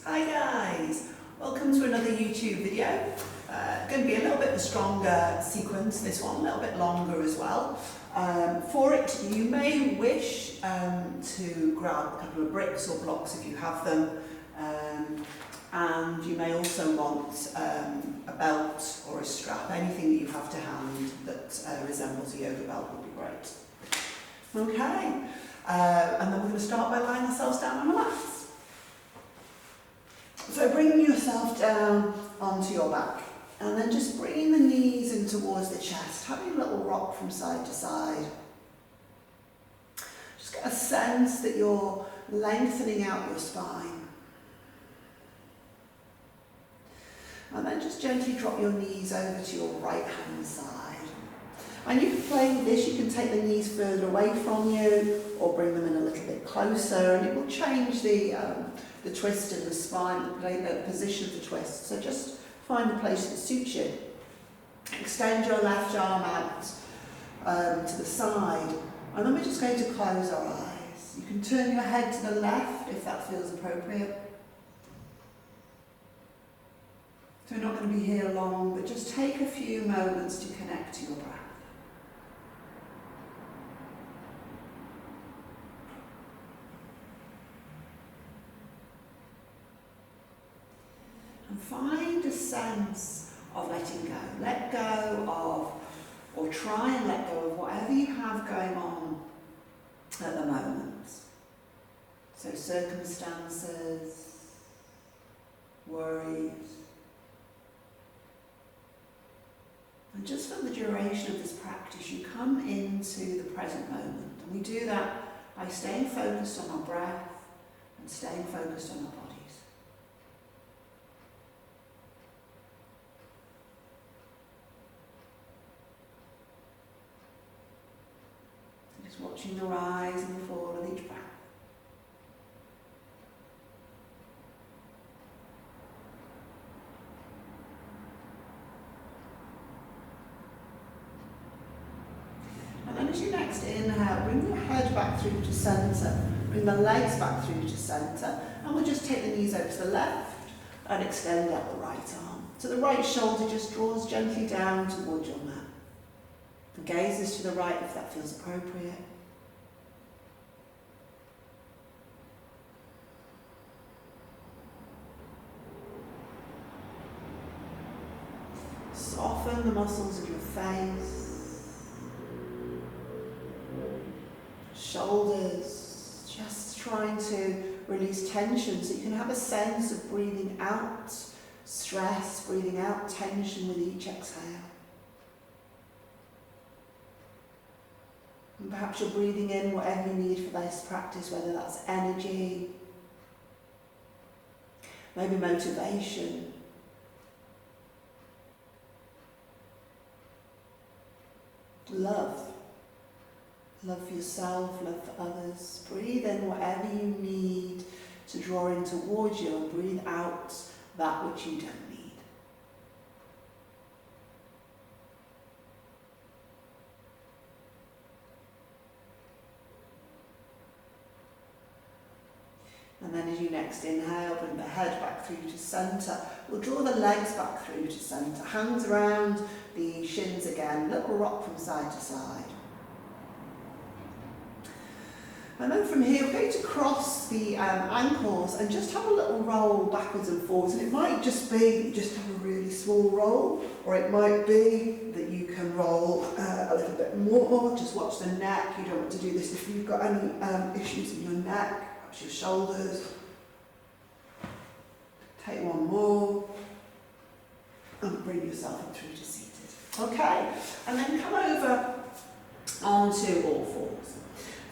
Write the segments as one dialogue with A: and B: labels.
A: Hi guys, welcome to another YouTube video. Going to be a little bit of a stronger sequence, this one, a little bit longer as well. For it, you may wish to grab a couple of bricks or blocks if you have them, and you may also want a belt or a strap, anything that you have to hand that resembles a yoga belt would be great. Okay, and then we're going to start by lying ourselves down on the mats. So bringing yourself down onto your back and then just bringing the knees in towards the chest, having a little rock from side to side. Just get a sense that you're lengthening out your spine. And then just gently drop your knees over to your right hand side. And you can play with this, you can take the knees further away from you or bring them in a little bit closer, and it will change the twist in the spine, the position of the twist. So just find the place that suits you. Extend your left arm out to the side, and then we're just going to close our eyes. You can turn your head to the left if that feels appropriate. So we're not going to be here long, but just take a few moments to connect to your breath. And find a sense of letting go. Let go of, or try and let go of whatever you have going on at the moment. So circumstances, worries. And just for the duration of this practice, you come into the present moment. And we do that by staying focused on our breath and staying focused on our bodies. Just watching the rise and the fall of each breath. And then as you next inhale, bring your head back through to centre, bring the legs back through to centre, and we'll just take the knees over to the left and extend out the right arm. So the right shoulder just draws gently down towards your mat. The gaze is to the right if that feels appropriate. Soften the muscles of your face, shoulders, just trying to release tension so you can have a sense of breathing out stress, breathing out tension with each exhale. And perhaps you're breathing in whatever you need for this practice, whether that's energy, maybe motivation, love. Love for yourself, love for others. Breathe in whatever you need to draw in towards you, and breathe out that which you don't need. And then as you next inhale, bring the head back through to centre. We'll draw the legs back through to centre. Hands around the shins again. Little rock from side to side. And then from here, we're going to cross the ankles and just have a little roll backwards and forwards. And it might just be that you just have a really small roll, or it might be that you can roll a little bit more. Just watch the neck. You don't want to do this if you've got any issues in your neck. Your shoulders. Take one more and bring yourself up through to seated. Okay, and then come over onto all fours.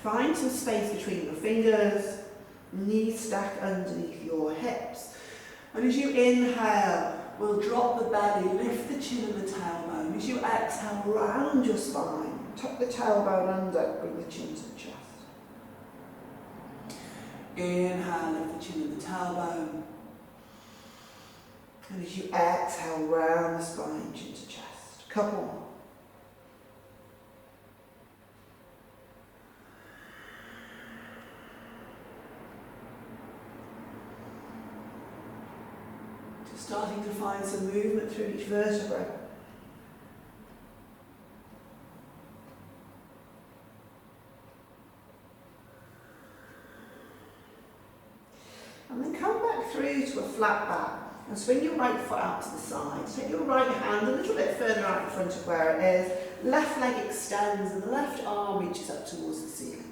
A: Find some space between your fingers, knees stack underneath your hips. And as you inhale, we'll drop the belly, lift the chin and the tailbone. As you exhale, round your spine, tuck the tailbone under, bring the chin to the chest. Inhale, lift the chin and the tailbone. And as you exhale, round the spine, chin to chest. Couple more. Starting to find some movement through each vertebra. And then come back through to a flat back and swing your right foot out to the side. Take your right hand a little bit further out in front of where it is. Left leg extends and the left arm reaches up towards the ceiling.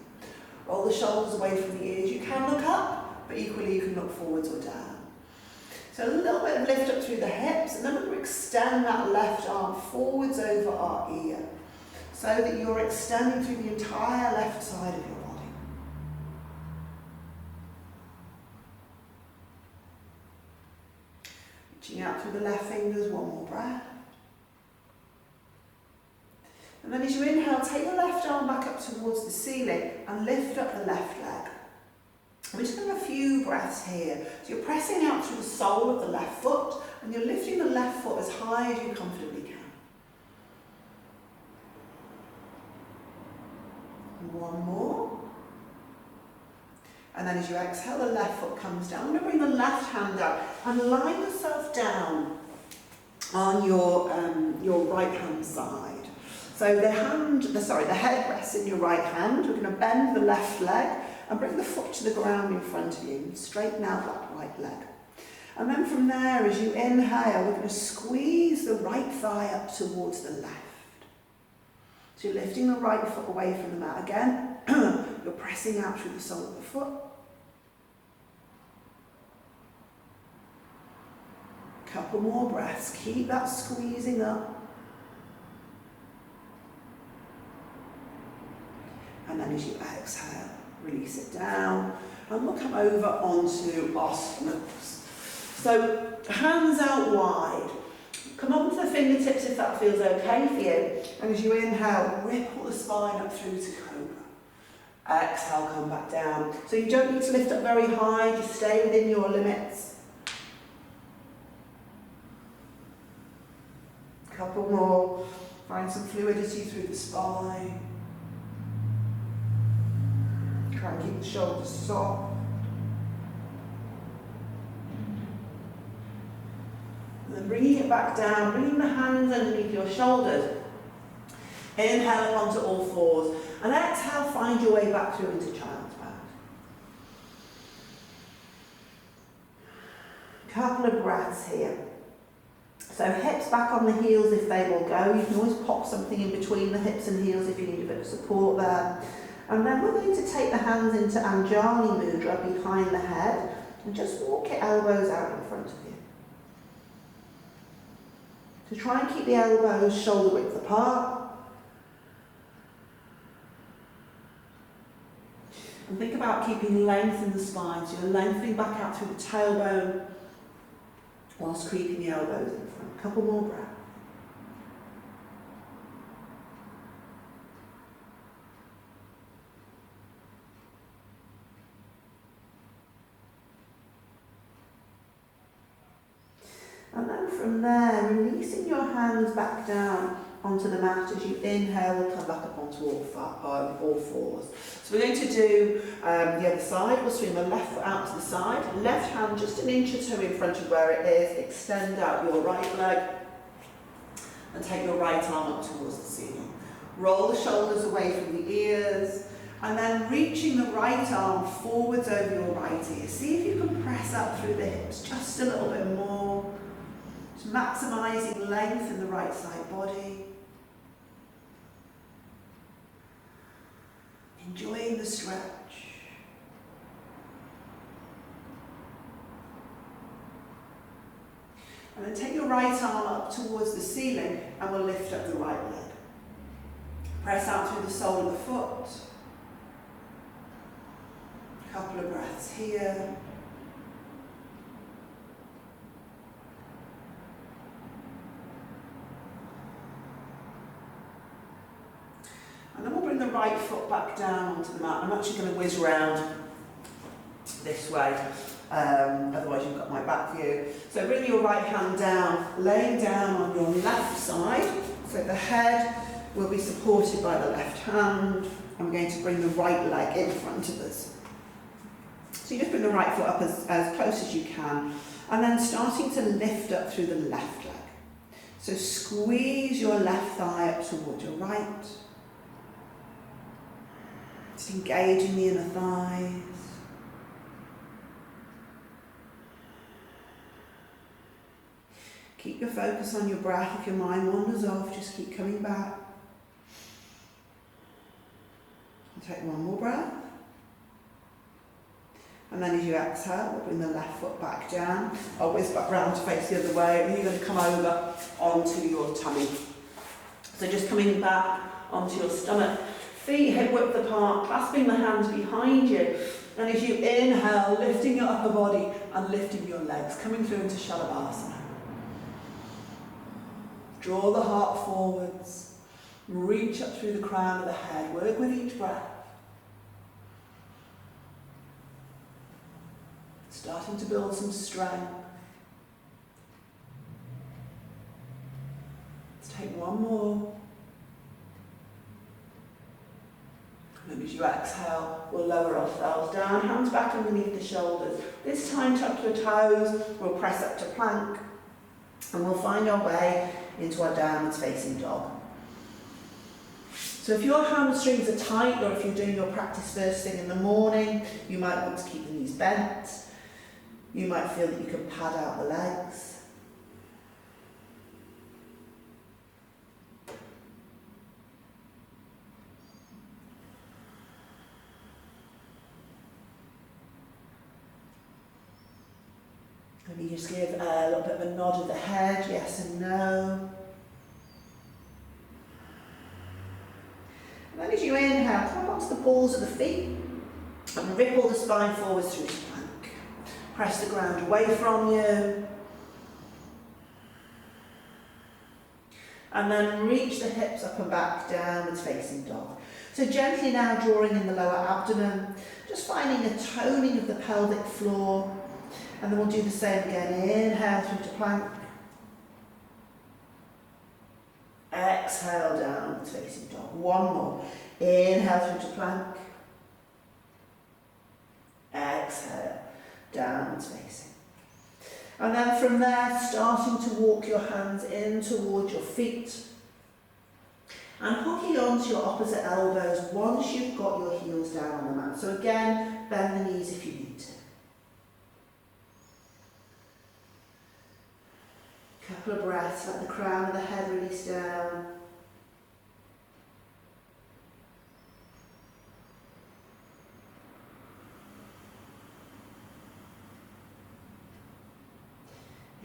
A: Roll the shoulders away from the ears. You can look up, but equally you can look forwards or down. So a little bit of lift up through the hips, and then we're going to extend that left arm forwards over our ear, so that you're extending through the entire left side of your body. Reaching out through the left fingers, one more breath. And then as you inhale, take the left arm back up towards the ceiling and lift up the left leg. We're just going to have a few breaths here. So you're pressing out through the sole of the left foot and you're lifting the left foot as high as you comfortably can. And one more. And then as you exhale, the left foot comes down. I'm going to bring the left hand out and line yourself down on your right hand side. So the head rests in your right hand. We're going to bend the left leg and bring the foot to the ground in front of you. Straighten out that right leg. And then from there, as you inhale, we're going to squeeze the right thigh up towards the left. So you're lifting the right foot away from the mat again. You're pressing out through the sole of the foot. Couple more breaths. Keep that squeezing up. And then as you exhale, release it down. And we'll come over onto our stomachs. So hands out wide. Come up to the fingertips if that feels okay for you. And as you inhale, ripple the spine up through to cobra. Exhale, come back down. So you don't need to lift up very high, just stay within your limits. Couple more. Find some fluidity through the spine. Try and keep the shoulders soft. And then bringing it back down, bringing the hands underneath your shoulders. Inhale up onto all fours. And exhale, find your way back through into child's pose. Couple of breaths here. So hips back on the heels if they will go. You can always pop something in between the hips and heels if you need a bit of support there. And then we're going to take the hands into Anjali Mudra behind the head and just walk your elbows out in front of you. So try and keep the elbows shoulder width apart. And think about keeping length in the spine. So you're lengthening back out through the tailbone whilst creeping the elbows in front. A couple more breaths. And then from there, releasing your hands back down onto the mat as you inhale, we'll come back up onto all fours. So we're going to do the other side. We'll swing the left foot out to the side, left hand just an inch or two in front of where it is. Extend out your right leg and take your right arm up towards the ceiling. Roll the shoulders away from the ears and then reaching the right arm forwards over your right ear. See if you can press up through the hips just a little bit more. Just maximising length in the right side body. Enjoying the stretch. And then take your right arm up towards the ceiling and we'll lift up the right leg. Press out through the sole of the foot. A couple of breaths here. And then we'll bring the right foot back down onto the mat. I'm actually going to whiz round this way, otherwise you've got my back view. So bring your right hand down, laying down on your left side. So the head will be supported by the left hand. And we're going to bring the right leg in front of us. So you just bring the right foot up as close as you can. And then starting to lift up through the left leg. So squeeze your left thigh up towards your right. Just engaging the inner thighs. Keep your focus on your breath. If your mind wanders off, just keep coming back. And take one more breath. And then as you exhale, we'll bring the left foot back down. I'll whiz back round to face the other way, and you're going to come over onto your tummy. So just coming back onto your stomach. Feet hip width apart, clasping the hands behind you. And as you inhale, lifting your upper body and lifting your legs, coming through into Shalabhasana. Draw the heart forwards. Reach up through the crown of the head. Work with each breath. Starting to build some strength. Let's take one more. And as you exhale, we'll lower ourselves down, hands back underneath the shoulders. This time tuck your toes, we'll press up to plank, and we'll find our way into our downwards facing dog. So if your hamstrings are tight, or if you're doing your practice first thing in the morning, you might want to keep the knees bent. You might feel that you can pad out the legs. Maybe just give a little bit of a nod of the head, yes and no. And then as you inhale, come onto the balls of the feet and ripple the spine forwards through to plank. Press the ground away from you. And then reach the hips up and back, downwards facing dog. So gently now drawing in the lower abdomen, just finding a toning of the pelvic floor. And then we'll do the same again. Inhale through to plank. Exhale downwards facing dog. One more. Inhale through to plank. Exhale downwards facing. And then from there, starting to walk your hands in towards your feet. And hooking onto your opposite elbows once you've got your heels down on the mat. So again, bend the knees if you need to. Couple of breaths, let the crown of the head release down.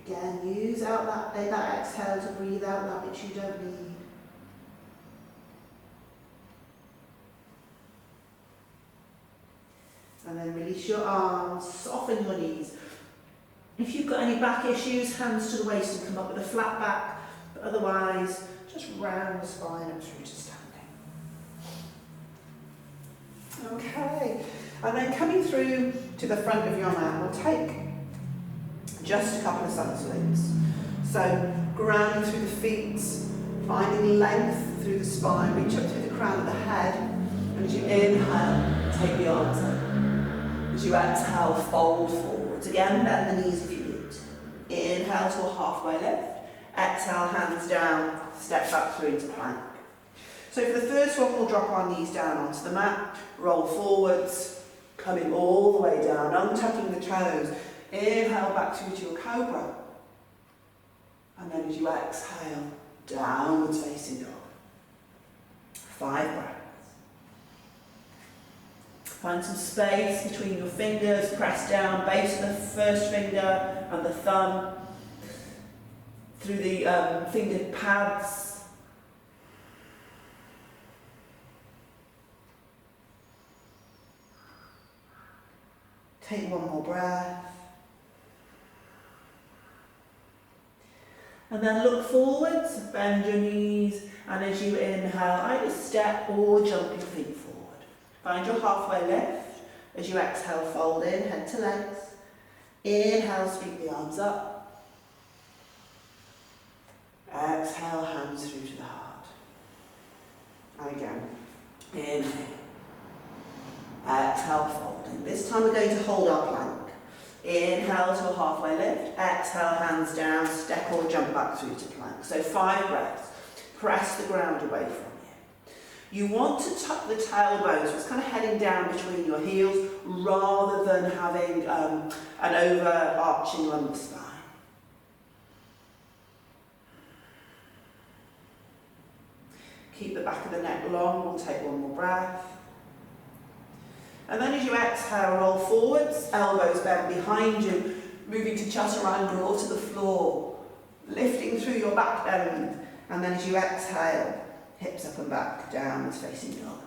A: Again, use out that exhale to breathe out that which you don't need. And then release your arms, soften your knees. If you've got any back issues, hands to the waist and come up with a flat back, but otherwise, just round the spine up through to standing. Okay, and then coming through to the front of your mat, we'll take just a couple of sun salutes. So, grounding through the feet, finding length through the spine, reach up through the crown of the head, and as you inhale, take the arms up. As you exhale, fold forward. Again, bend the knees if you need. Inhale to a halfway lift. Exhale, hands down, step back through into plank. So for the first one, we'll drop our knees down onto the mat, roll forwards, coming all the way down, untucking the toes. Inhale back through to your cobra. And then as you exhale, downwards facing dog. 5 breaths. Find some space between your fingers, press down, base of the first finger and the thumb, through the fingered pads. Take one more breath. And then look forwards, bend your knees, and as you inhale, either step or jump your feet forward. Find your halfway lift. As you exhale, fold in, head to legs. Inhale, sweep the arms up. Exhale, hands through to the heart. And again, inhale. Exhale, fold in. This time we're going to hold our plank. Inhale to a halfway lift. Exhale, hands down, step or jump back through to plank. So 5 breaths. Press the ground away from you. You want to tuck the tailbone, so it's kind of heading down between your heels rather than having an overarching lumbar spine. Keep the back of the neck long. We'll take one more breath. And then as you exhale, roll forwards, elbows bent behind you, moving to chaturanga or to the floor, lifting through your back bend. And then as you exhale, hips up and back, downwards facing dog.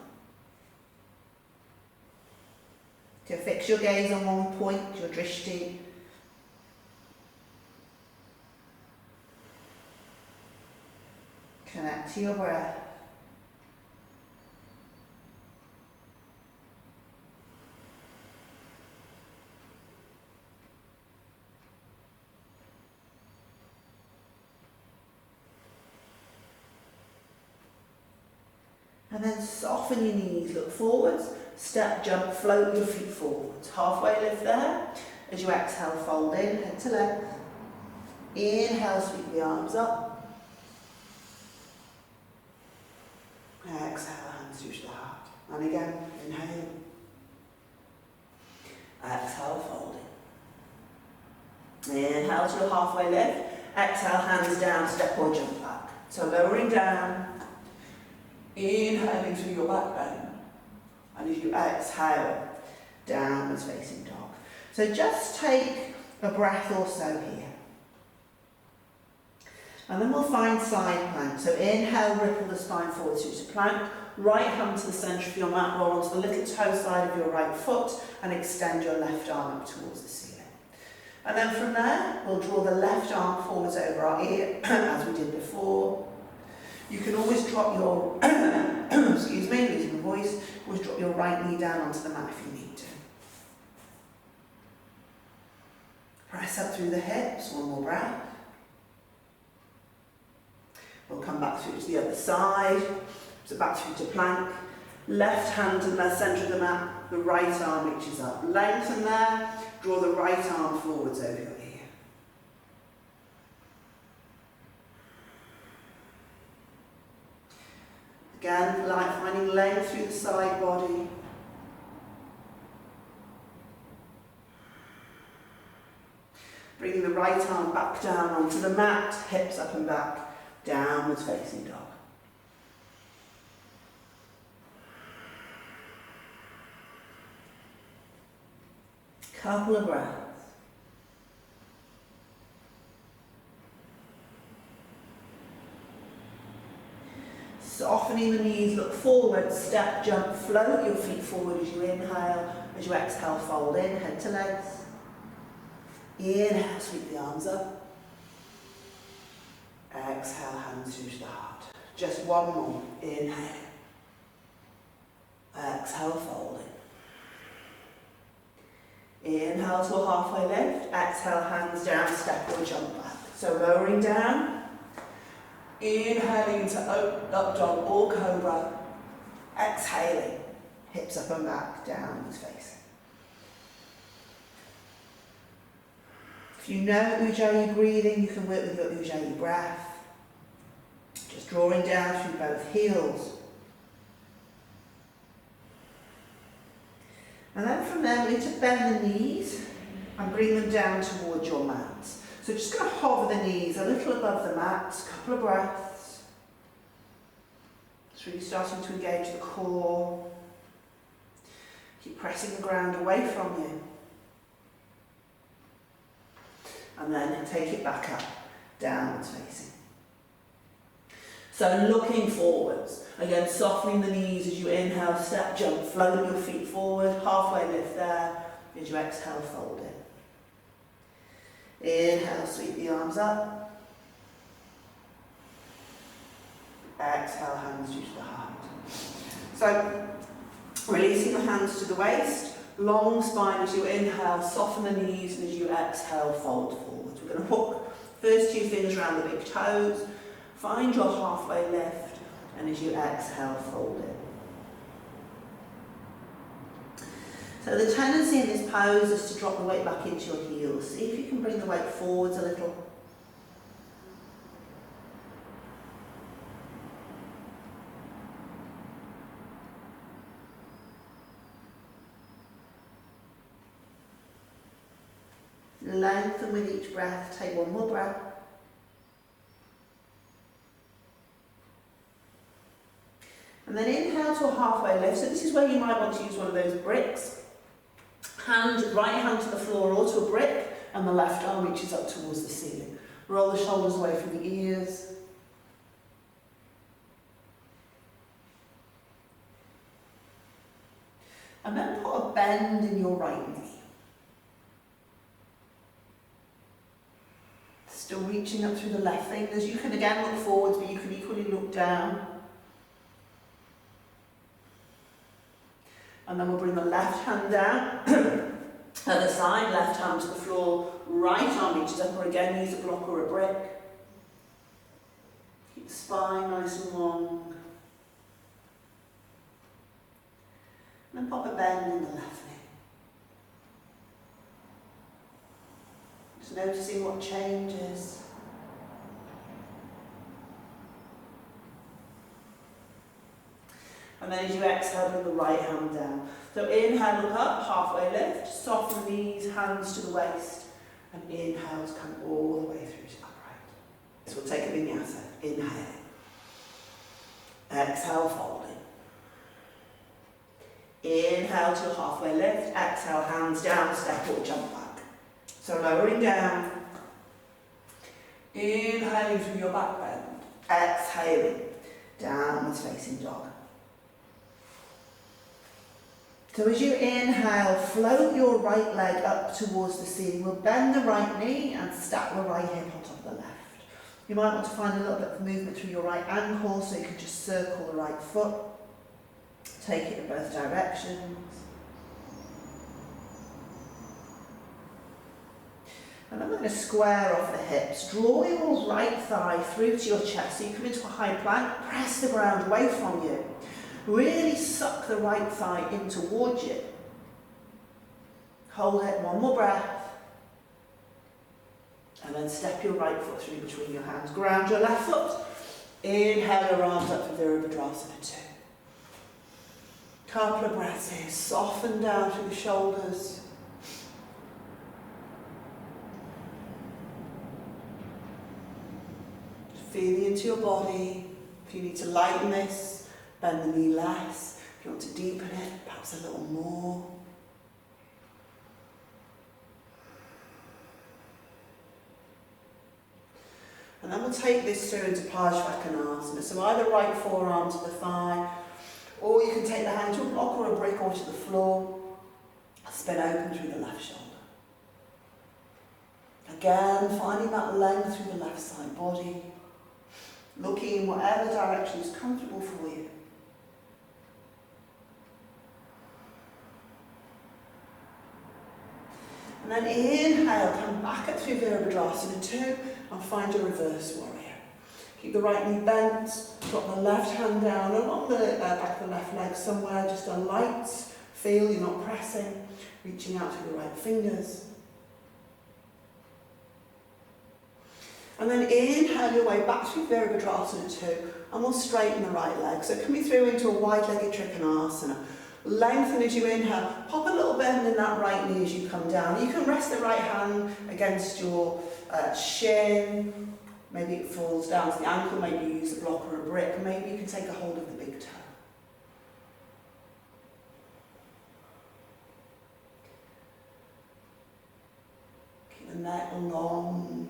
A: So fix your gaze on one point, your drishti. Connect to your breath. And then soften your knees, look forwards, step, jump, float your feet forwards. Halfway lift there. As you exhale, fold in, head to legs. Inhale, sweep the arms up. Exhale, hands reach the heart. And again, inhale. Exhale, fold in. Inhale to your halfway lift. Exhale, hands down, step or jump back. So lowering down. Inhaling through your back bend. And as you exhale, downwards facing dog. So just take a breath or so here. And then we'll find side plank. So inhale, ripple the spine forward through to plank. Right hand to the centre of your mat, roll onto the little toe side of your right foot and extend your left arm up towards the ceiling. And then from there, we'll draw the left arm forwards over our ear, as we did before. You can always drop your, excuse me, losing the voice, always drop your right knee down onto the mat if you need to. Press up through the hips, one more breath. We'll come back through to the other side, so back through to plank. Left hand to the centre of the mat, the right arm reaches up. Lengthen there, draw the right arm forwards over your ear. Again, finding length through the side body. Bringing the right arm back down onto the mat, hips up and back, downwards facing dog. Couple of breaths. Softening the knees, look forward, step, jump, float your feet forward as you inhale. As you exhale, fold in, head to legs. Inhale, sweep the arms up. Exhale, hands through the heart. Just one more. Inhale. Exhale, fold in. Inhale to a halfway lift. Exhale, hands down, step or jump back. So lowering down. Inhaling into up dog or cobra. Exhaling, hips up and back, downwards facing. If you know Ujjayi breathing, you can work with your Ujjayi breath. Just drawing down through both heels. And then from there, we need to bend the knees and bring them down towards your mats. So just going to hover the knees a little above the mat, a couple of breaths. It's really starting to engage the core. Keep pressing the ground away from you. And then take it back up, downwards facing. So looking forwards, again softening the knees as you inhale, step, jump, float your feet forward, halfway lift there, as you exhale, fold in. Inhale, sweep the arms up. Exhale, hands reach the heart. So, releasing the hands to the waist, long spine as you inhale, soften the knees, and as you exhale, fold forward. We're going to hook first 2 fingers around the big toes, find your halfway lift, and as you exhale, fold in. So the tendency in this pose is to drop the weight back into your heels. See if you can bring the weight forwards a little. Lengthen with each breath. Take one more breath. And then inhale to a halfway lift. So this is where you might want to use one of those bricks. Right hand to the floor or to a brick, and the left arm reaches up towards the ceiling. Roll the shoulders away from the ears. And then put a bend in your right knee. Still reaching up through the left fingers. You can again look forwards, but you can equally look down. And then we'll bring the left hand down. Other side, left hand to the floor, right arm reaches up, or again use a block or a brick. Keep the spine nice and long. And then pop a bend in the left knee. Just noticing what changes. And then as you exhale, bring the right hand down. So inhale, look up, halfway lift, soften the knees, hands to the waist, and inhale to come all the way through to upright. So we'll take a vinyasa. Inhale. Exhale, folding. Inhale to a halfway lift, exhale, hands down, step or jump back. So lowering down, inhaling through your back bend, exhaling, downwards facing dog. So as you inhale, float your right leg up towards the ceiling. We'll bend the right knee and stack the right hip on top of the left. You might want to find a little bit of movement through your right ankle, so you can just circle the right foot. Take it in both directions. And then we're going to square off the hips. Draw your right thigh through to your chest. So you come into a high plank, press the ground away from you. Really suck the right thigh in towards you. Hold it, one more breath. And then step your right foot through between your hands. Ground your left foot. Inhale your arms up for Virabhadrasana 2. Couple of breaths here. Soften down through the shoulders. Feeling into your body. If you need to lighten this, bend the knee less. If you want to deepen it, perhaps a little more. And then we'll take this through into Anantasana. So either right forearm to the thigh, or you can take the hand to a block or a brick or to the floor. Spin open through the left shoulder. Again, finding that length through the left side body. Looking in whatever direction is comfortable for you. And then inhale, come back up through Virabhadrasana 2 and find your reverse warrior. Keep the right knee bent, drop the left hand down along the back of the left leg somewhere, just a light feel, you're not pressing, reaching out through the right fingers. And then inhale your way back through Virabhadrasana 2 and we'll straighten the right leg. So coming through into a wide-legged Trikonasana. Lengthen as you inhale, pop a little bend in that right knee as you come down. You can rest the right hand against your shin, maybe it falls down to the ankle, maybe you use a block or a brick, maybe you can take a hold of the big toe. Keep the neck long.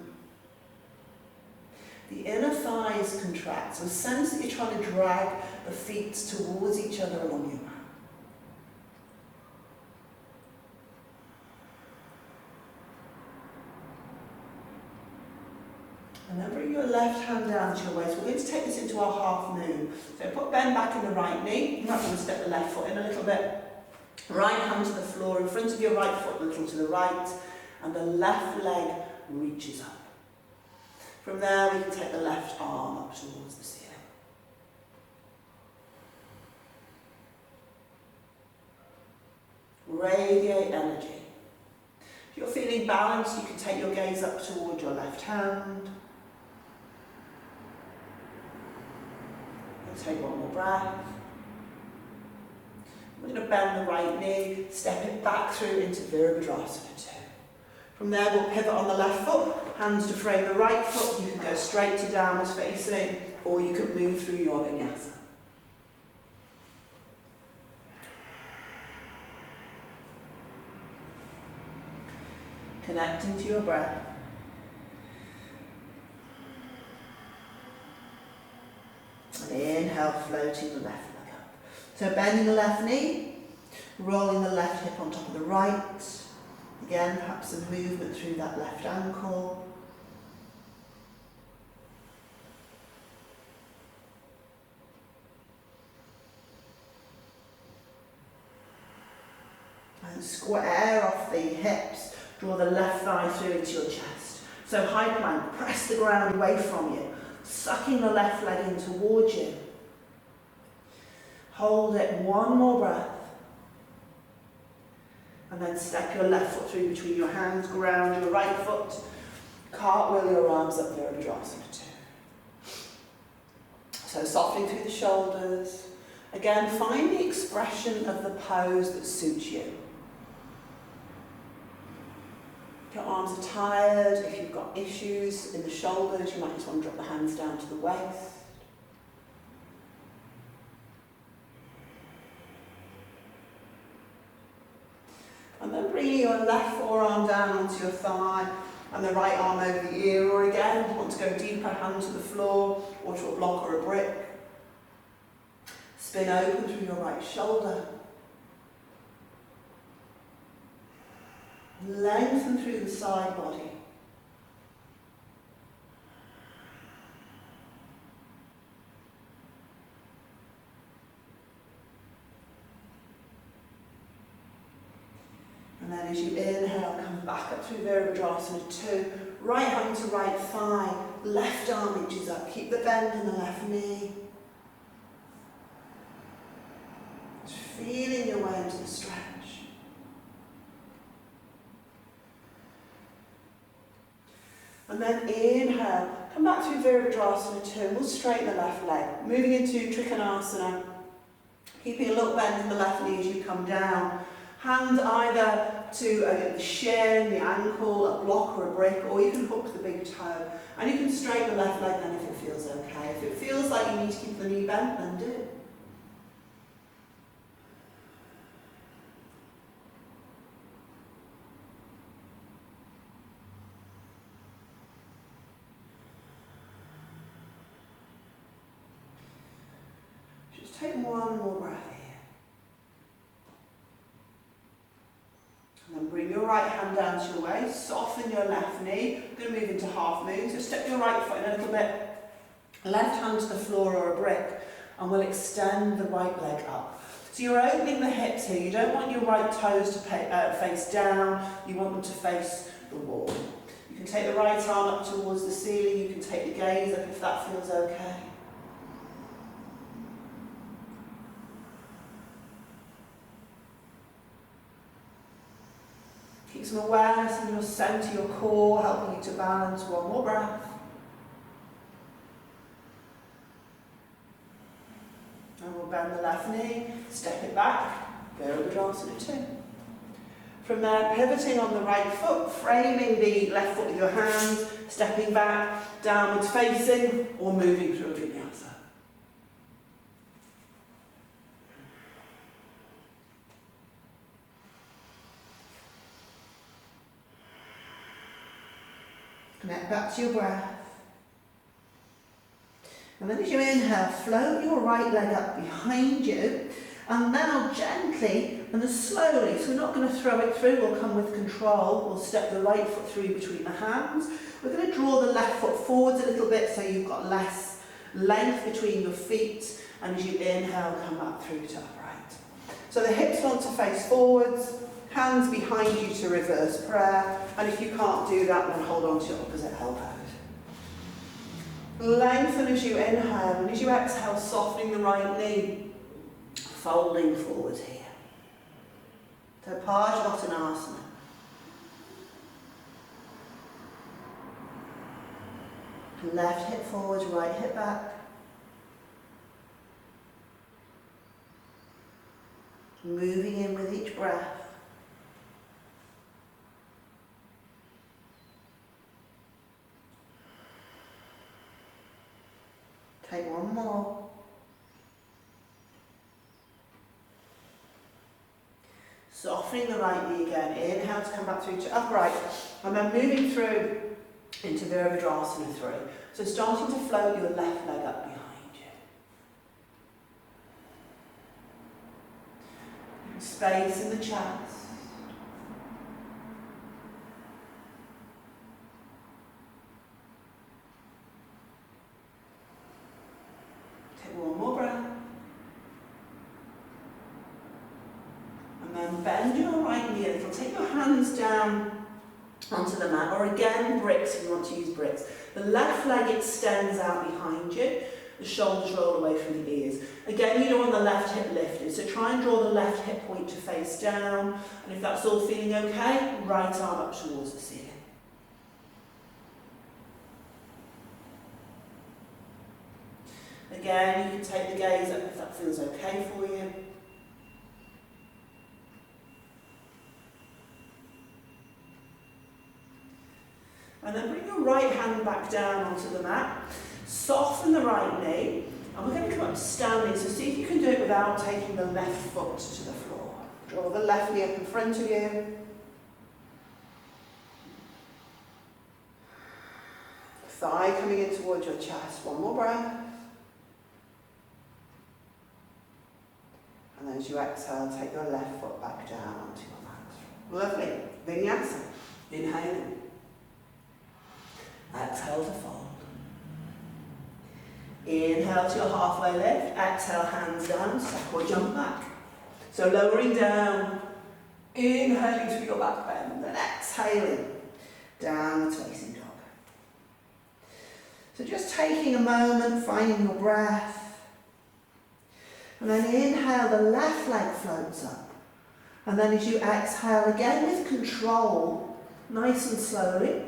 A: The inner thighs contract, so sense that you're trying to drag the feet towards each other along your mat. And then bring your left hand down to your waist. We're going to take this into our half moon. So put bend back in the right knee. You might want to step the left foot in a little bit. Right hand to the floor, in front of your right foot, a little to the right. And the left leg reaches up. From there, we can take the left arm up towards the ceiling. radiate energy. If you're feeling balanced, you can take your gaze up towards your left hand. And take one more breath. We're going to bend the right knee, step it back through into Virabhadrasana 2. From there, we'll pivot on the left foot, hands to frame the right foot. You can go straight to downwards facing, or you can move through your Vinyasa. Connecting to your breath. And inhale, floating the left leg up. So bending the left knee, rolling the left hip on top of the right. Again, perhaps some movement through that left ankle. And square off the hips. Draw the left thigh through into your chest. So high plank, press the ground away from you, sucking the left leg in towards you. Hold it, one more breath. And then step your left foot through between your hands, ground your right foot, cartwheel your arms up, Virabhadrasana 2. So softening through the shoulders. Again, find the expression of the pose that suits you. If your arms are tired, if you've got issues in the shoulders, you might just want to drop the hands down to the waist. And then bringing your left forearm down onto your thigh and the right arm over the ear, or again, if you want to go deeper, hand to the floor or to a block or a brick. Spin open through your right shoulder. Lengthen through the side body. And then as you inhale, come back up through Virabhadrasana 2. Right hand to right thigh, left arm reaches up. Keep the bend in the left knee. Just feeling your way into the stretch. And then inhale, come back through Virabhadrasana 2, and we'll straighten the left leg. Moving into Trikonasana, keeping a little bend in the left knee as you come down. Hand either to the shin, the ankle, a block or a brick, or you can hook the big toe. And you can straighten the left leg then if it feels okay. If it feels like you need to keep the knee bent, then do. Take one more breath here. And then bring your right hand down to your waist, soften your left knee. We're going to move into half moon. So step your right foot in a little bit, left hand to the floor or a brick, and we'll extend the right leg up. So you're opening the hips here. You don't want your right toes to face down. You want them to face the wall. You can take the right arm up towards the ceiling. You can take the gaze up if that feels okay. Keep some awareness in your centre, your core, helping you to balance. One more breath. And we'll bend the left knee, step it back, Virabhadrasana 2. From there, pivoting on the right foot, framing the left foot with your hands, stepping back, downwards facing, or moving through a Vinyasa. Connect back to your breath. And then as you inhale, float your right leg up behind you. And now gently and then slowly, so we're not going to throw it through, we'll come with control. We'll step the right foot through between the hands. We're going to draw the left foot forwards a little bit so you've got less length between your feet. And as you inhale, come back through to upright. So the hips want to face forwards. Hands behind you to reverse prayer, and if you can't do that, then hold on to your opposite elbows. Lengthen as you inhale, and as you exhale, softening the right knee, folding forward here. So Anantasana. Left hip forwards, right hip back. Moving in with each breath. Take one more. Softening the right knee again. Inhale to come back through to upright. And then moving through into Virabhadrasana 3. So starting to float your left leg up behind you. Space in the chest. Take one more breath. And then bend your right knee a little. Take your hands down onto the mat, or again bricks if you want to use bricks. The left leg extends out behind you, the shoulders roll away from the ears. Again, you don't want the left hip lifted, so try and draw the left hip point to face down, and if that's all feeling okay, right arm up towards the ceiling. Again, you can take the gaze up if that feels okay for you. And then bring your right hand back down onto the mat. Soften the right knee. And we're going to come up standing. So see if you can do it without taking the left foot to the floor. Draw the left knee up in front of you. Thigh coming in towards your chest. One more breath. And then as you exhale, take your left foot back down onto your mat. Lovely. Vinyasa. Inhaling. Exhale to fold. Inhale to your halfway lift. Exhale, hands down, step or jump back. So lowering down. Inhaling through your back bend. Then exhaling. Downwards facing dog. So just taking a moment, finding your breath. And then inhale, the left leg floats up. And then as you exhale, again with control, nice and slowly,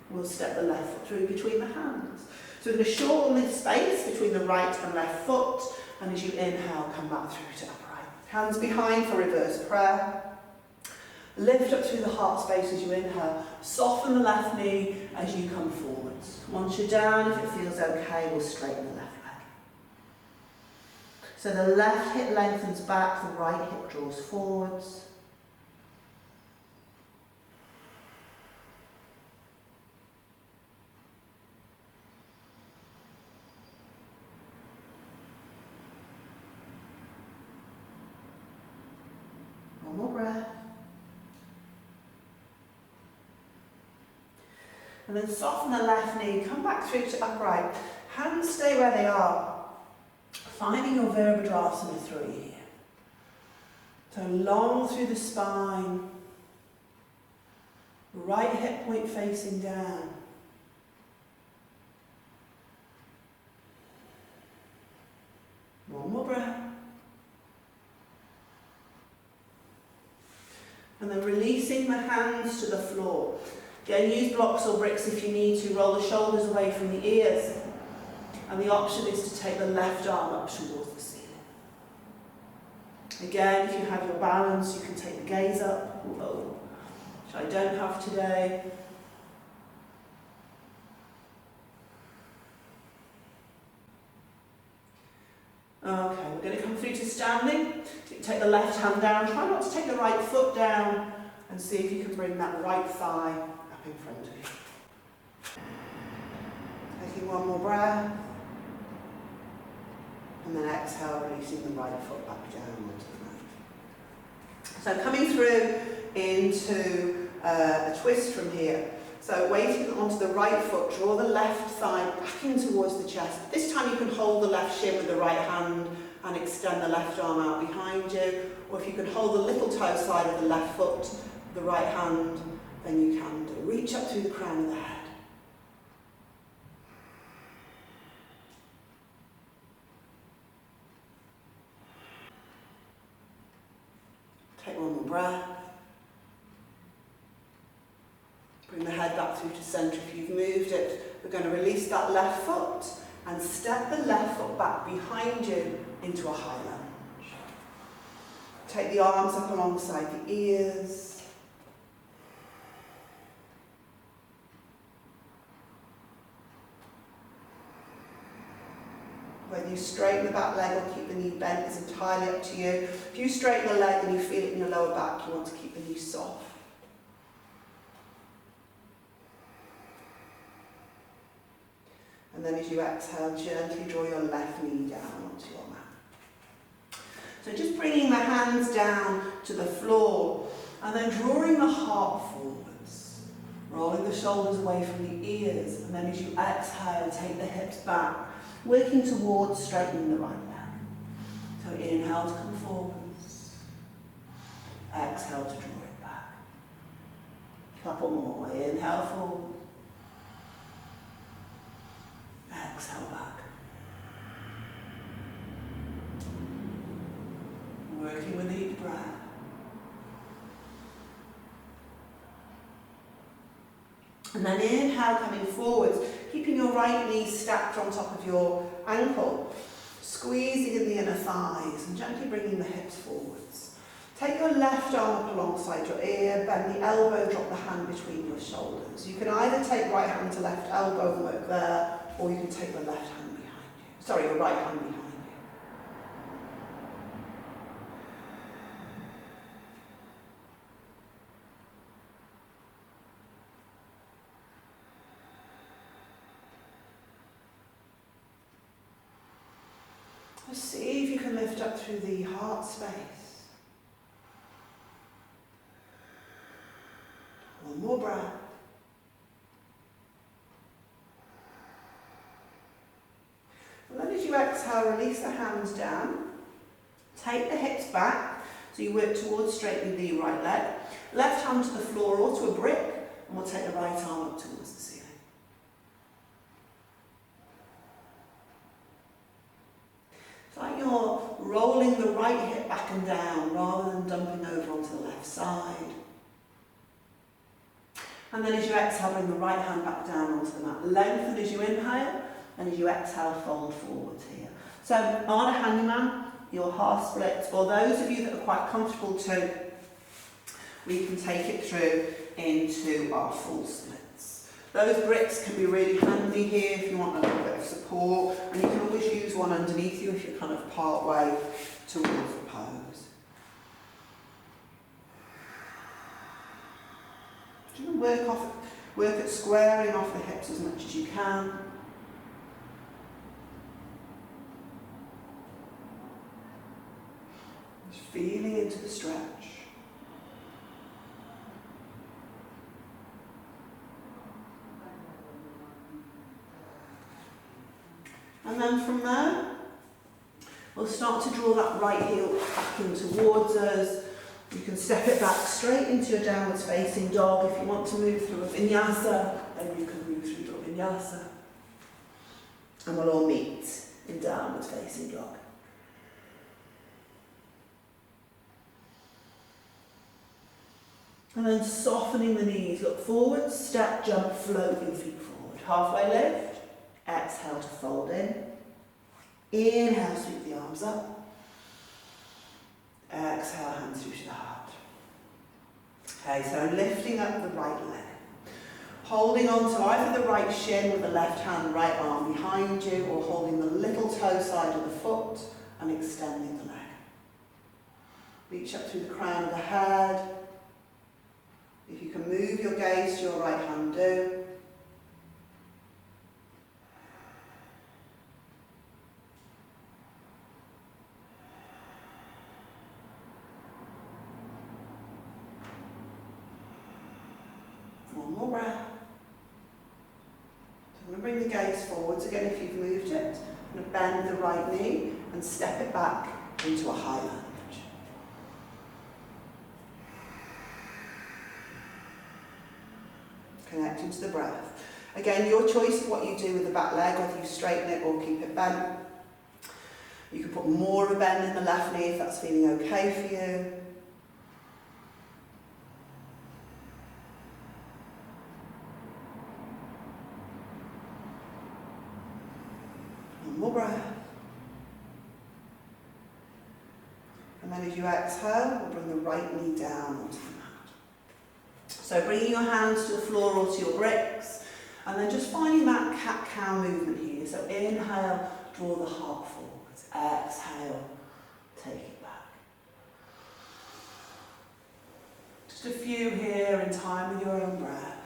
A: we'll step the left foot through between the hands. So we're going to shorten the space between the right and left foot, and as you inhale, come back through to upright. Hands behind for reverse prayer. Lift up through the heart space as you inhale. Soften the left knee as you come forwards. Once you're down, if it feels okay, we'll straighten the left leg. So the left hip lengthens back, the right hip draws forwards. One more breath. And then soften the left knee, come back through to upright. Hands stay where they are. Finding your Virabhadrasana 3 here. So long through the spine. Right hip point facing down. One more breath. And then releasing the hands to the floor. Again, use blocks or bricks if you need to. Roll the shoulders away from the ears. And the option is to take the left arm up towards the ceiling. Again, if you have your balance, you can take the gaze up, which I don't have today. Okay, we're going to come through to standing. So you take the left hand down. Try not to take the right foot down, and see if you can bring that right thigh up in front of you. Taking one more breath. And then exhale, releasing the right foot back down onto the mat. So coming through into a twist from here. So waiting onto the right foot, draw the left thigh back in towards the chest. This time you can hold the left shin with the right hand and extend the left arm out behind you. Or if you can hold the little toe side of the left foot, the right hand, then you can do. Reach up through the crown of the head. Take one more breath. through to centre if you've moved it. We're going to release that left foot and step the left foot back behind you into a high lunge. Take the arms up alongside the ears. Whether you straighten the back leg or keep the knee bent is entirely up to you. If you straighten the leg and you feel it in your lower back, you want to keep the knee soft. And then as you exhale, gently draw your left knee down onto your mat. So just bringing the hands down to the floor and then drawing the heart forwards. Rolling the shoulders away from the ears. And then as you exhale, take the hips back. Working towards straightening the right leg. So inhale to come forwards. Exhale to draw it back. Couple more. Inhale forward. Exhale back. Working with each breath. And then inhale, coming forwards, keeping your right knee stacked on top of your ankle, squeezing in the inner thighs and gently bringing the hips forwards. Take your left arm up alongside your ear, bend the elbow, drop the hand between your shoulders. You can either take right hand to left elbow and work there, or you can take the left hand behind you. Sorry, your right hand behind you. Just see if you can lift up through the heart space. One more breath. And then as you exhale, release the hands down. Take the hips back, so you work towards straightening the right leg. Left hand to the floor or to a brick, and we'll take the right arm up towards the ceiling. It's like you're rolling the right hip back and down rather than dumping over onto the left side. And then as you exhale, bring the right hand back down onto the mat. Lengthen as you inhale, and as you exhale, fold forwards here. So on a handyman, your half splits, or those of you that are quite comfortable too, we can take it through into our full splits. Those bricks can be really handy here if you want a little bit of support, and you can always use one underneath you if you're kind of part way towards the pose. Just work at squaring off the hips as much as you can. Just feeling into the stretch. And then from there, we'll start to draw that right heel back in towards us. You can step it back straight into your downwards facing dog. If you want to move through a Vinyasa, then you can move through your Vinyasa. And we'll all meet in downwards facing dog. And then softening the knees, look forward, step, jump, float your feet forward. Halfway lift, exhale to fold in. Inhale, sweep the arms up. Exhale, hands through to the heart. Okay, so lifting up the right leg. Holding on to either the right shin with the left hand, right arm behind you, or holding the little toe side of the foot and extending the leg. Reach up through the crown of the head. If you can move your gaze to your right hand, do. One more breath. So I'm going to bring the gaze forwards again if you've moved it. I'm going to bend the right knee and step it back into a high lunge. Connecting to the breath. Again, your choice of what you do with the back leg, whether you straighten it or keep it bent. You can put more of a bend in the left knee if that's feeling okay for you. One more breath. And then as you exhale, we'll bring the right knee down onto the mat. So bringing your hands to the floor or to your bricks, and then just finding that cat-cow movement here. So inhale, draw the heart forwards. Exhale, take it back. Just a few here in time with your own breath.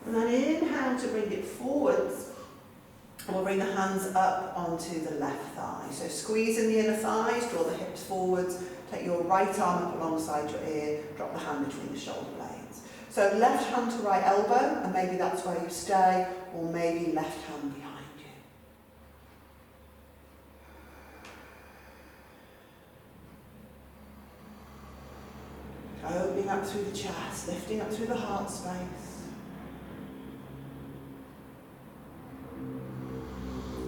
A: And then inhale to bring it forwards, and we'll bring the hands up onto the left thigh. So squeeze in the inner thighs, draw the hips forwards, take your right arm up alongside your ear, drop the hand between the shoulder blades. So left hand to right elbow, and maybe that's where you stay, or maybe left hand behind you. Opening up through the chest, lifting up through the heart space.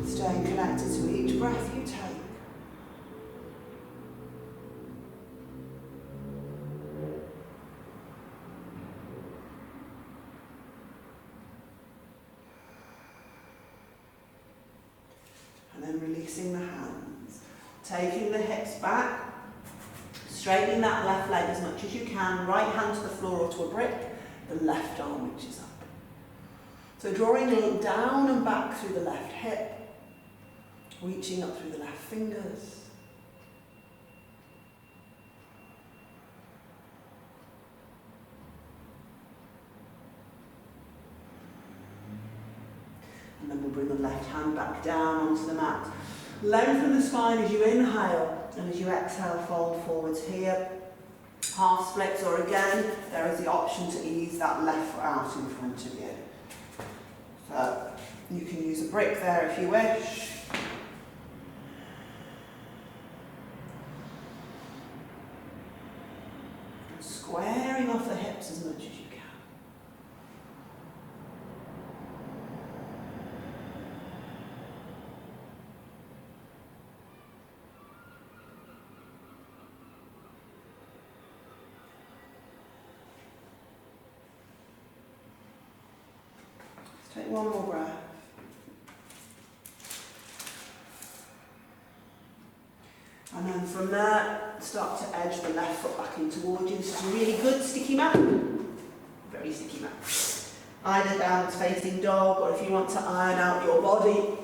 A: Staying connected to each breath you take. And then releasing the hands. Taking the hips back. Straightening that left leg as much as you can. Right hand to the floor or to a brick. The left arm reaches up. So drawing down and back through the left hip. Reaching up through the left fingers. And then we'll bring the left hand back down onto the mat. Lengthen the spine as you inhale, and as you exhale, fold forwards here. Half splits, or again, there is the option to ease that left foot out in front of you. So you can use a brick there if you wish. Squaring off the hips as much as you can. Let's take one more breath. And then from there, start to edge the left foot back in towards you. This is a really good sticky mat. Very sticky mat. Either downwards facing dog, or if you want to iron out your body,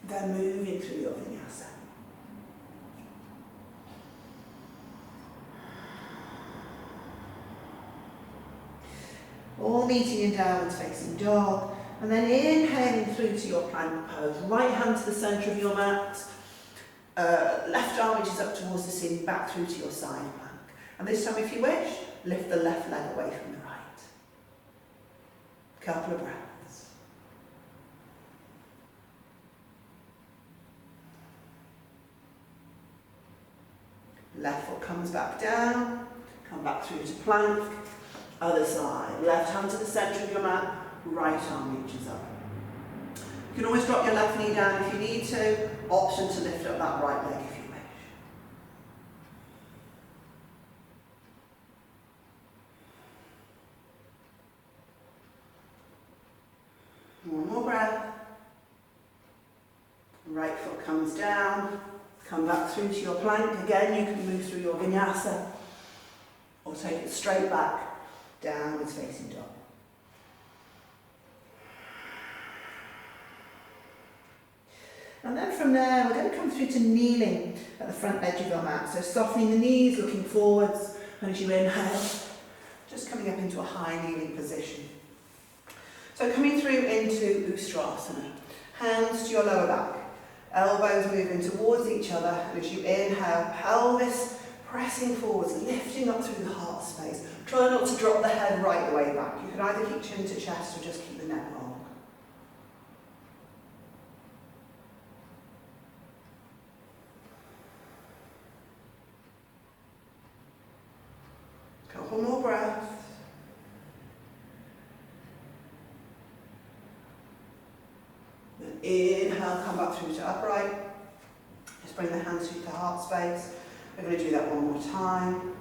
A: then moving through your Vinyasa. All meeting in downwards facing dog. And then inhaling through to your plank pose. Right hand to the centre of your mat. Left arm reaches up towards the ceiling, back through to your side plank. And this time, if you wish, lift the left leg away from the right. Couple of breaths. Left foot comes back down, come back through to plank. Other side. Left hand to the centre of your mat, right arm reaches up. You can always drop your left knee down if you need to. Option to lift up that right leg if you wish. One more breath. Right foot comes down. Come back through to your plank. Again, you can move through your Vinyasa. Or take it straight back, downwards facing dog. And then from there, we're going to come through to kneeling at the front edge of your mat. So softening the knees, looking forwards, and as you inhale, just coming up into a high kneeling position. So coming through into Ustrasana. Hands to your lower back. Elbows moving towards each other. And as you inhale, pelvis pressing forwards, lifting up through the heart space. Try not to drop the head right the way back. You can either keep chin to chest or just keep the neck long. Couple more breaths. Inhale, come back through to upright. Just bring the hands through to heart space. We're going to do that one more time.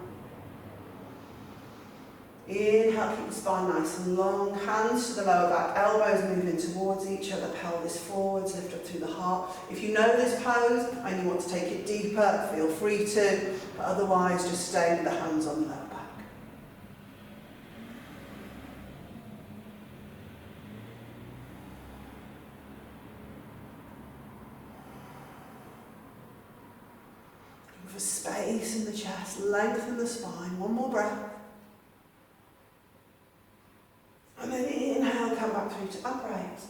A: Inhale, keep the spine nice and long. Hands to the lower back, elbows moving towards each other, pelvis forwards, lift up through the heart. If you know this pose and you want to take it deeper, feel free to, but otherwise just stay with the hands on the lower back. Looking for space in the chest, lengthen the spine. One more breath. And then inhale, come back through to upright.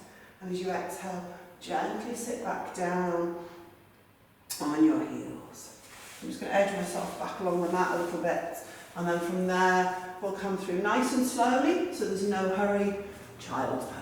A: And as you exhale, gently sit back down on your heels. I'm just going to edge myself back along the mat a little bit. And then from there, we'll come through nice and slowly, so there's no hurry. Child's pose.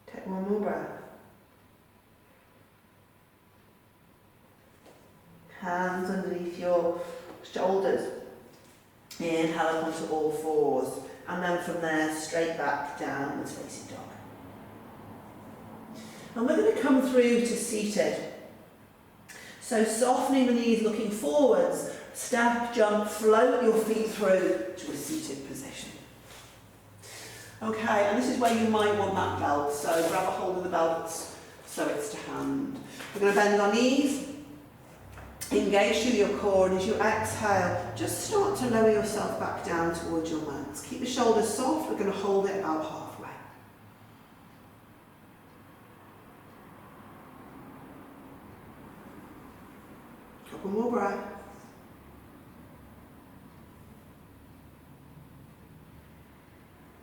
A: Take one more breath. Hands underneath your shoulders. Inhale up onto all fours. And then from there, straight back, downwards facing dog. And we're going to come through to seated. So softening the knees, looking forwards, step, jump, float your feet through to a seated position. Okay, and this is where you might want that belt, so grab a hold of the belt so it's to hand. We're going to bend our knees, engage through your core, and as you exhale, just start to lower yourself back down towards your mats. Keep the shoulders soft, we're going to hold it about halfway. Couple more breaths.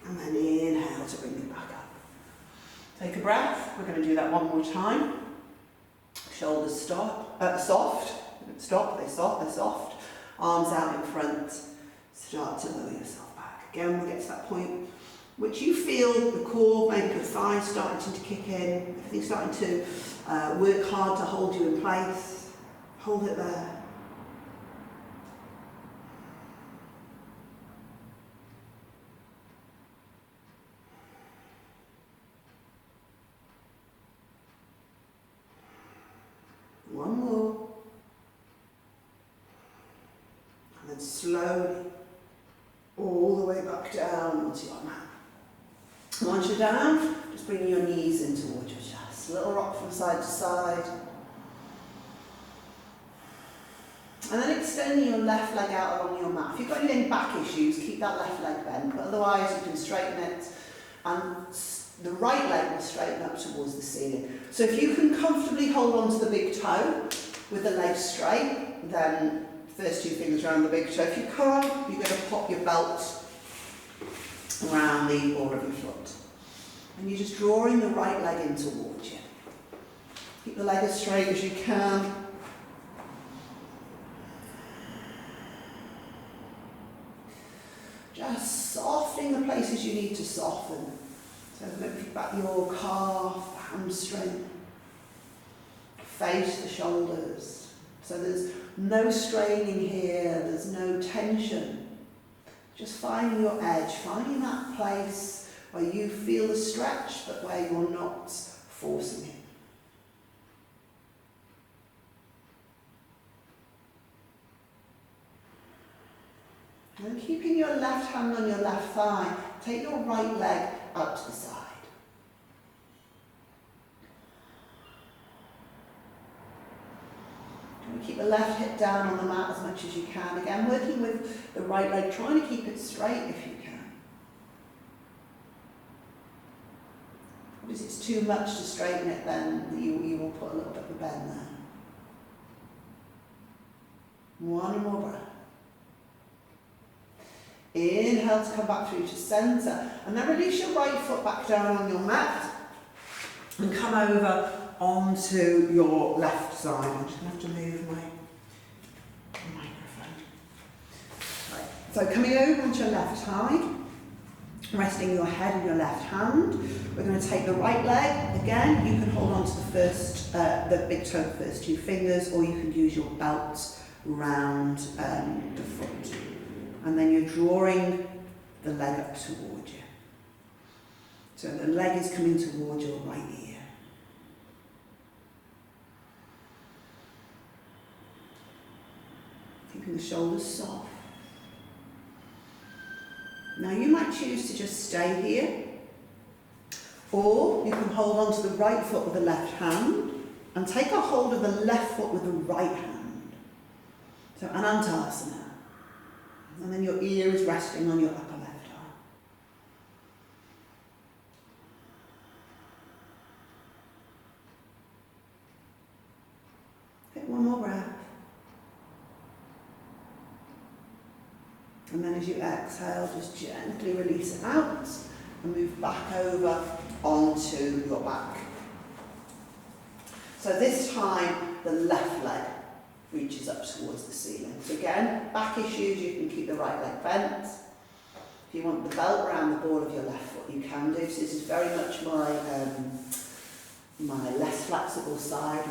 A: And then inhale to bring it back up. Take a breath. We're going to do that one more time. Shoulders soft. Stop, they're soft. Arms out in front. Start to lower yourself back. Again, we get to that point which you feel the core, maybe the thighs starting to kick in. Everything's starting to work hard to hold you in place. Hold it there. One more. And then slowly, all the way back down onto your mat. Once you're down, just bring your knees in towards your chest. A little rock from side to side. And then extending your left leg out along your mat. If you've got any back issues, keep that left leg bent, but otherwise you can straighten it and the right leg will straighten up towards the ceiling. So if you can comfortably hold on to the big toe with the leg straight, then first two fingers around the big toe. If you can't, you're going to pop your belt around the ball of your foot. And you're just drawing the right leg in towards you. Keep the leg as straight as you can. Just softening the places you need to soften. So look back your calf, hamstring, face the shoulders. So there's no straining here, there's no tension. Just finding your edge, finding that place where you feel the stretch but where you're not forcing it. And keeping your left hand on your left thigh, take your right leg out to the side. And keep the left hip down on the mat as much as you can. Again, working with the right leg, trying to keep it straight if you can. Because it's too much to straighten it, then you will put a little bit of a bend there. One more breath. Inhale to come back through to centre, and then release your right foot back down on your mat and come over onto your left side. I'm just going to have to move my microphone. Right. So coming over onto your left side, Resting your head in your left hand. We're going to take the right leg. Again, you can hold on to the first, the big toe, the first two fingers, or you can use your belt round the foot. And then you're drawing the leg up towards you. So the leg is coming towards your right ear. Keeping the shoulders soft. Now you might choose to just stay here, or you can hold on to the right foot with the left hand and take a hold of the left foot with the right hand. So Anantasana. And then your ear is resting on your upper left arm. Take one more breath. And then as you exhale, just gently release it out and move back over onto your back. So this time, the left leg reaches up towards the ceiling. So again, back issues, you can keep the right leg bent. If you want the belt around the ball of your left foot, you can do. So this is very much my less flexible side,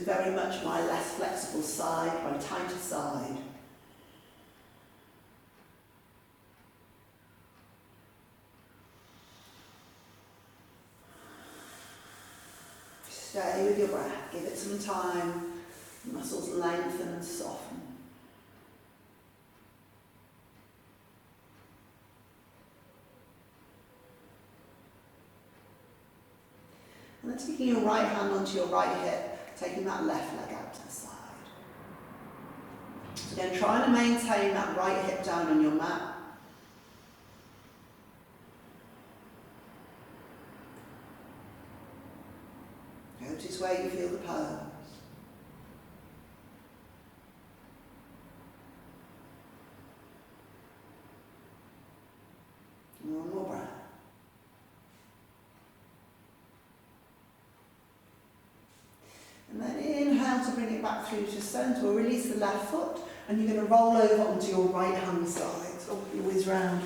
A: very much my less flexible side, my tighter side. Stay with your breath, give it some time, muscles lengthen and soften. And then taking your right hand onto your right hip, taking that left leg out to the side. So again, trying to maintain that right hip down on your mat. Notice where you feel the pose. One more breath. And then inhale to bring it back through to centre. We'll release the left foot and you're going to roll over onto your right hand side. So you whiz round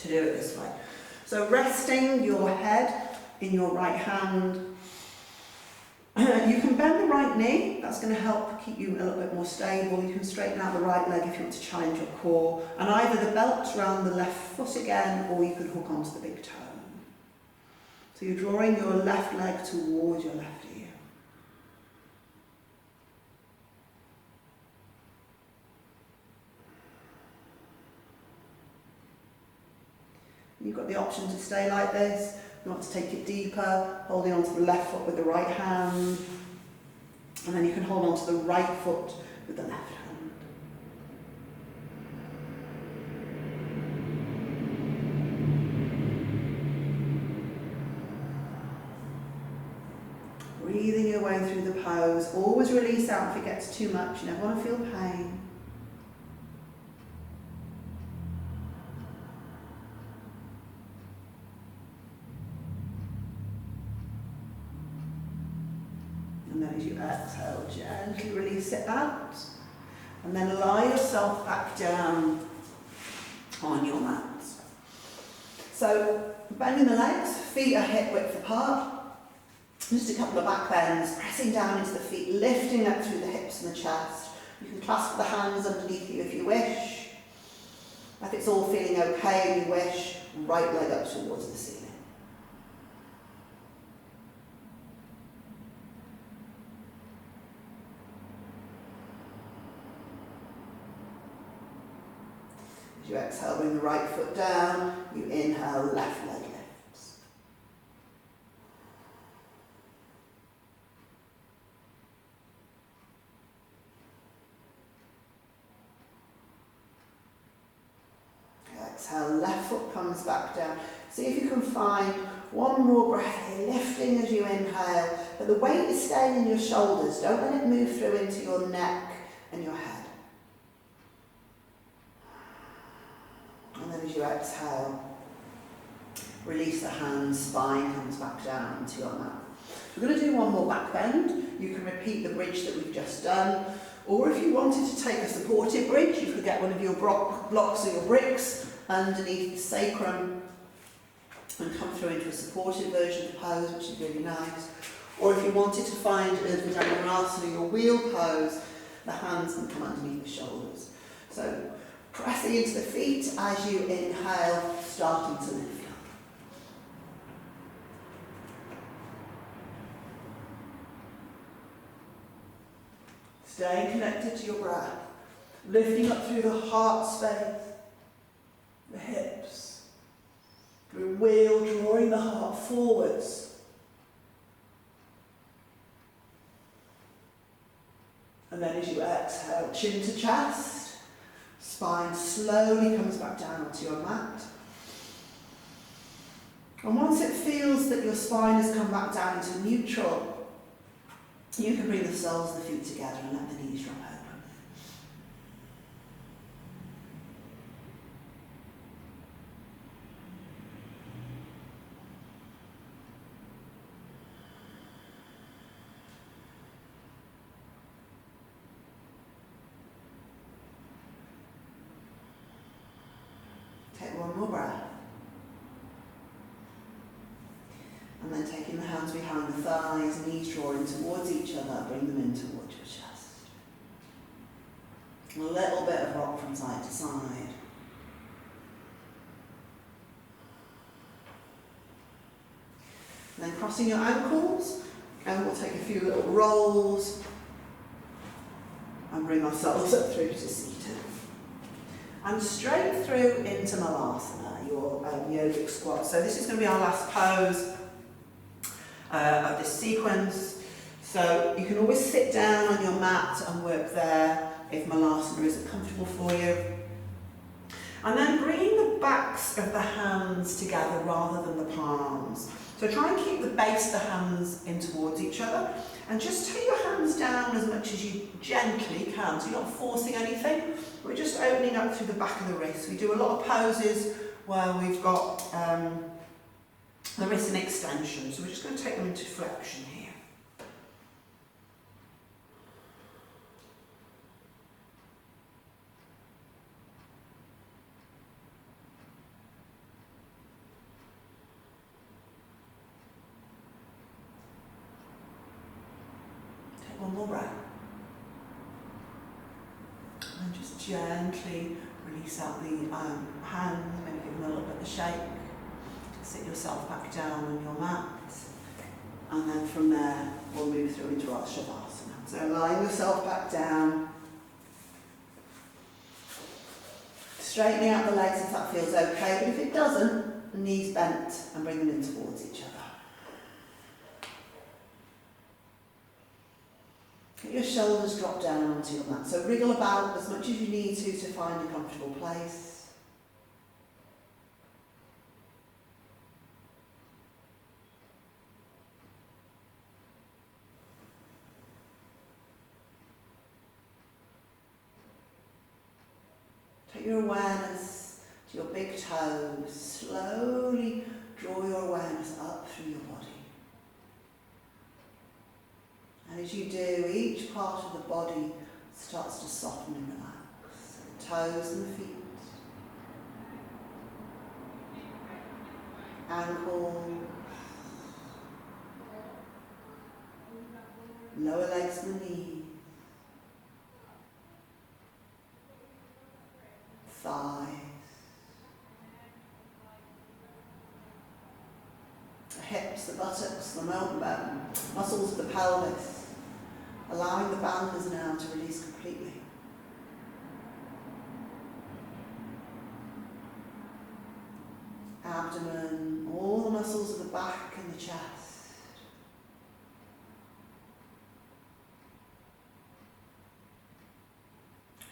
A: to do it this way. So resting your head in your right hand. You can bend the right knee. That's going to help keep you a little bit more stable. You can straighten out the right leg if you want to challenge your core. And either the belt's around the left foot again, or you could hook onto the big toe. So you're drawing your left leg towards your left ear. You've got the option to stay like this. You want to take it deeper, holding onto the left foot with the right hand. And then you can hold onto the right foot with the left hand. Breathing your way through the pose. Always release out if it gets too much. You never want to feel pain. And then as you exhale, gently release it out. And then lie yourself back down on your mat. So bending the legs, feet are hip width apart. Just a couple of back bends, pressing down into the feet, lifting up through the hips and the chest. You can clasp the hands underneath you if you wish. If it's all feeling okay and you wish, right leg up towards the ceiling. As you exhale, bring the right foot down. You inhale, left leg lifts. Exhale, left foot comes back down. See if you can find one more breath here, lifting as you inhale, but the weight is staying in your shoulders. Don't let it move through into your neck and your head. And then as you exhale, release the hands, spine comes back down into your mat. We're going to do one more back bend. You can repeat the bridge that we've just done, or if you wanted to take a supportive bridge, you could get one of your blocks or your bricks underneath the sacrum and come through into a supported version of the pose, which is really nice. Or if you wanted to find the Anantasana, your wheel pose, the hands can come underneath the shoulders. So pressing into the feet as you inhale, starting to lift up. Staying connected to your breath, lifting up through the heart space, the hips, through wheel, drawing the heart forwards. And then as you exhale, chin to chest, spine slowly comes back down onto your mat. And once it feels that your spine has come back down into neutral, you can bring the soles of the feet together and let the knees drop open. Take one more breath. And then taking the hands behind the thighs, knees drawing towards each other, bring them in towards your chest. A little bit of rock from side to side. And then crossing your ankles, and we'll take a few little rolls and bring ourselves up through to seated. And straight through into Malasana, your yogic squat. So this is going to be our last pose of this sequence. So you can always sit down on your mat and work there if Malasana isn't comfortable for you. And then bringing the backs of the hands together rather than the palms. So try and keep the base of the hands in towards each other, and just take your hands down as much as you gently can. So you're not forcing anything, we're just opening up through the back of the wrist. We do a lot of poses where we've got the wrist in extension, so we're just going to take them into flexion here. One more breath. And just gently release out the hands, maybe give them a little bit of a shake. Sit yourself back down on your mat. And then from there, we'll move through into our Shavasana. So lying yourself back down. Straightening out the legs if that feels okay, but if it doesn't, knees bent and bring them in towards each other. Get your shoulders drop down onto your mat. So wriggle about as much as you need to find a comfortable place. Take your awareness to your big toes. Slowly draw your awareness up through your body. And as you do, each part of the body starts to soften and relax. The toes and the feet, ankles, lower legs and the knees, thighs, the hips, the buttocks, the mountain bone, muscles of the pelvis. Allowing the bandhas now to release completely. Abdomen, all the muscles of the back and the chest.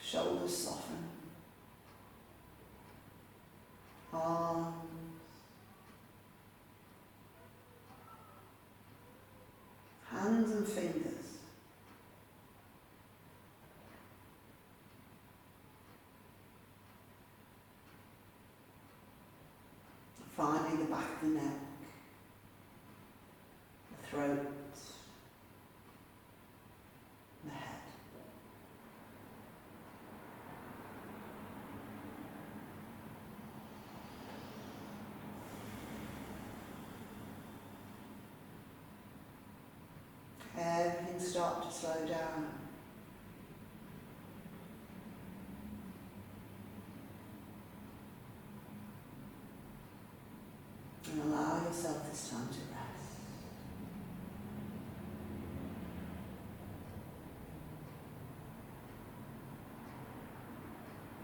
A: Shoulders soften. Arms. Hands and fingers. Finally, the back of the neck, the throat, the head. Everything start to slow down. And allow yourself this time to rest.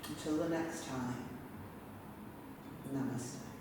A: Until the next time, namaste.